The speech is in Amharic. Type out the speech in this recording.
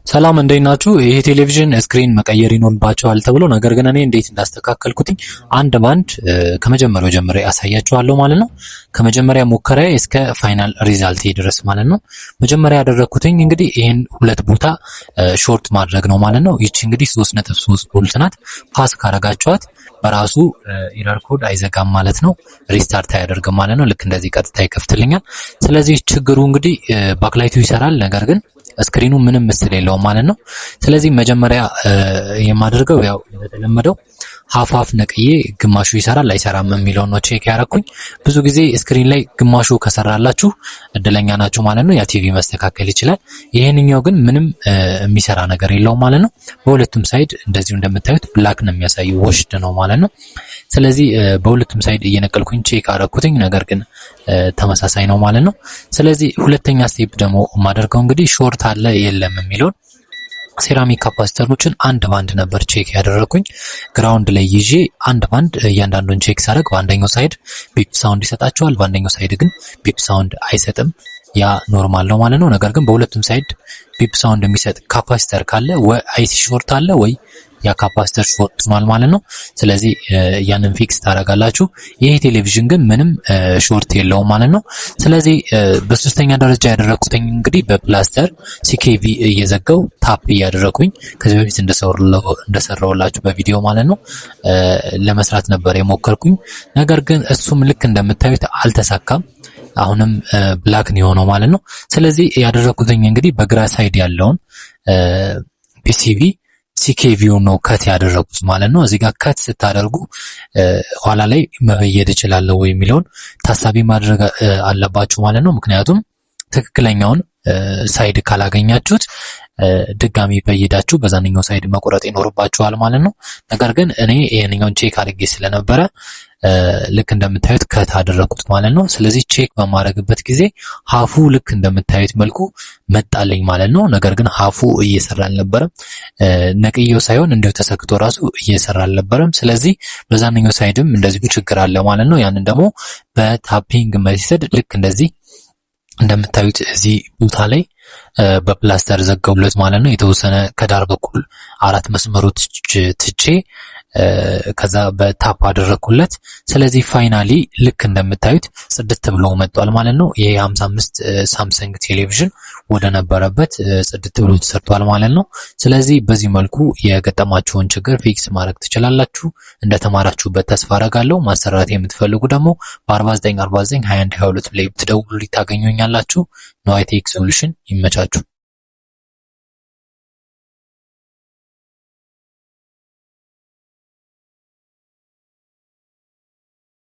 ሰላም እንዴት ናችሁ? ይሄ ቴሌቪዥን ስክሪን መቀየር ይኖርባችኋል ተብሎ ነገር ግን እኔ እንዴት እንዳስተካከልኩትኝ አንድ ባንድ ከመጀመሪያው ጀምሬ አሳያችኋለሁ ማለት ነው። ከመጀመሪያ ሙከራዬ እስከ ፋይናል ሪዛልት ድረስ ማለት ነው። መጀመሪያ ያደረኩትኝ እንግዲህ ይሄን ሁለት ቦታ ሾርት ማድረግ ነው ማለት ነው። ይቺ እንግዲህ 3.3 ቮልት ናት። ፓስ ካረጋችኋት በራሱ ኢረር ኮድ አይዘጋም ማለት ነው። ሪስታርት አያደርግም ማለት ነው። ልክ እንደዚህ ቀጥታ ይከፍትልኛል። ስለዚህ ችግሩ እንግዲህ ባክላይቱ ይሰራል፣ ነገር ግን ስክሪኑ ምንም ምስል የለውም ማለት ነው። ስለዚህ መጀመሪያ የማደርገው ያው እንደተለመደው ሀፍ ነቅዬ ግማሹ ይሰራል አይሰራም የሚለው ነው ቼክ ያረኩኝ። ብዙ ጊዜ ስክሪን ላይ ግማሹ ከሰራላችሁ እድለኛ ናችሁ ማለት ነው። ያ ቲቪ መስተካከል ይችላል። ይሄንኛው ግን ምንም የሚሰራ ነገር የለውም ማለት ነው። በሁለቱም ሳይድ እንደዚሁ እንደምታዩት ብላክ ነው የሚያሳየው፣ ወሽድ ነው ማለት ነው። ስለዚህ በሁለቱም ሳይድ እየነቀልኩኝ ቼክ አረኩትኝ፣ ነገር ግን ተመሳሳይ ነው ማለት ነው። ስለዚህ ሁለተኛ ስቴፕ ደግሞ የማደርገው እንግዲህ ሾርት አለ የለም የሚለውን ሴራሚክ ካፓሲተሮችን አንድ ባንድ ነበር ቼክ ያደረኩኝ። ግራውንድ ላይ ይዤ አንድ ባንድ እያንዳንዱን ቼክ ሳደርግ በአንደኛው ሳይድ ቢፕ ሳውንድ ይሰጣቸዋል፣ በአንደኛው ሳይድ ግን ቢፕ ሳውንድ አይሰጥም። ያ ኖርማል ነው ማለት ነው። ነገር ግን በሁለቱም ሳይድ ቢፕ ሳውንድ የሚሰጥ ካፓሲተር ካለ ወይ አይሲ ሾርት አለ ወይ ያ ካፓሲተር ሾርት ሆኗል ማለት ነው። ስለዚህ ያንን ፊክስ ታደርጋላችሁ። ይሄ ቴሌቪዥን ግን ምንም ሾርት የለውም ማለት ነው። ስለዚህ በሶስተኛ ደረጃ ያደረኩትኝ እንግዲህ በፕላስተር ሲኬቪ እየዘጋው ታፕ እያደረኩኝ ከዚህ በፊት እንደሰራውላችሁ በቪዲዮ ማለት ነው ለመስራት ነበር የሞከርኩኝ። ነገር ግን እሱም ልክ እንደምታዩት አልተሳካም። አሁንም ብላክ ነው የሆነው ማለት ነው። ስለዚህ ያደረኩትኝ እንግዲህ በግራ ሳይድ ያለውን ፒሲቪ ሲኬቪው ነው ከት ያደረጉት ማለት ነው። እዚህ ጋር ከት ስታደርጉ ኋላ ላይ መበየድ እችላለሁ ወይ የሚለውን ታሳቢ ማድረግ አለባችሁ ማለት ነው። ምክንያቱም ትክክለኛውን ሳይድ ካላገኛችሁት ድጋሚ በየዳችሁ በዛንኛው ሳይድ መቁረጥ ይኖርባችኋል ማለት ነው። ነገር ግን እኔ ይሄንኛውን ቼክ አድርጌ ስለነበረ ልክ እንደምታዩት ከት አደረኩት ማለት ነው። ስለዚህ ቼክ በማድረግበት ጊዜ ሀፉ ልክ እንደምታዩት መልኩ መጣለኝ ማለት ነው። ነገር ግን ሀፉ እየሰራ አልነበረም። ነቅየው ሳይሆን እንደው ተሰክቶ ራሱ እየሰራ አልነበረም። ስለዚህ በዛንኛው ሳይድም እንደዚሁ ችግር አለ ማለት ነው። ያንን ደግሞ በታፒንግ ሜተድ ልክ እንደዚህ እንደምታዩት እዚህ ቦታ ላይ በፕላስተር ዘጋውለት ማለት ነው። የተወሰነ ከዳር በኩል 4 መስመሮች ትቼ ከዛ በታፕ አደረኩለት። ስለዚህ ፋይናሊ ልክ እንደምታዩት ጽድት ብሎ መጥቷል ማለት ነው። ይሄ 55 ሳምሰንግ ቴሌቪዥን ወደ ነበረበት ጽድት ብሎ ተሰርቷል ማለት ነው። ስለዚህ በዚህ መልኩ የገጠማችሁን ችግር ፊክስ ማድረግ ትችላላችሁ። እንደተማራችሁበት ተስፋ አደርጋለሁ። ማሰራት የምትፈልጉ ደግሞ በ4949 2122 ላይ ብትደውሉ ታገኙኛላችሁ። ኖአይቴክ ሶሉሽን። ይመቻችሁ።